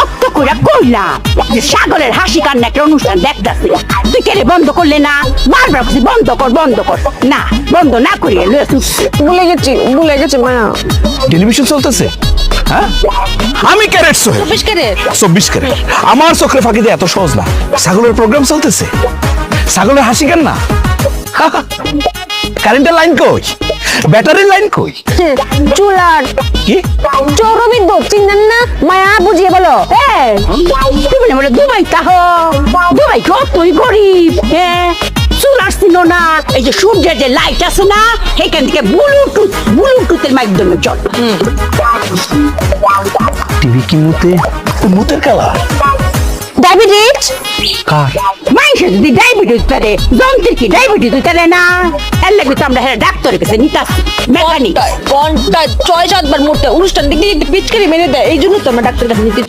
শক্ত করে কইলাম যে সাগরের হাসি কান্না একটা অনুষ্ঠান দেখতাছি, তুই কেন বন্ধ করলে না? বারবার বলছি বন্ধ কর বন্ধ কর, না বন্ধ না করিয়ে লয়ে ছুটছে। ভুলে গেছি মায়া। টেলিভিশন চলতেছে, হ্যাঁ? আমি ক্যারেট সোহেল, 24 ক্যারেট। আমার চোখে ফাঁকি দিয়ে এত সহজ না। ছাগলের প্রোগ্রাম চলতেছে, ছাগলের হাসি কান্না। কারেন্টের লাইন কই? ব্যাটারির লাইন কই? চুলার কি চৌরবিদ্যুৎ চিনেন না? মায়া বুঝিয়ে বলো। তুমি বলে দুবাই তাহ, দুবাই কতই গরিব। হ্যাঁ, চুল আসছিল না, এই যে সূর্যের যে লাইট আছে না, সেখান থেকে ব্লুটুথের মাধ্যমে চল। টিভি কি মুতে? মুতের কালার ডায়াবেটিস কার? মানুষের যদি ডায়াবেটিস তারে, যন্ত্রের কি ডায়াবেটিস তারে না? এর লাগবে তো আমরা ডাক্তারের কাছে নিতে আসি, মেকানিক। ঘন্টায় 6-7 বার মোটে অনুষ্ঠান দেখতে পিচকারি মেরে দেয়, এই জন্য তো আমরা ডাক্তারের কাছে নিতে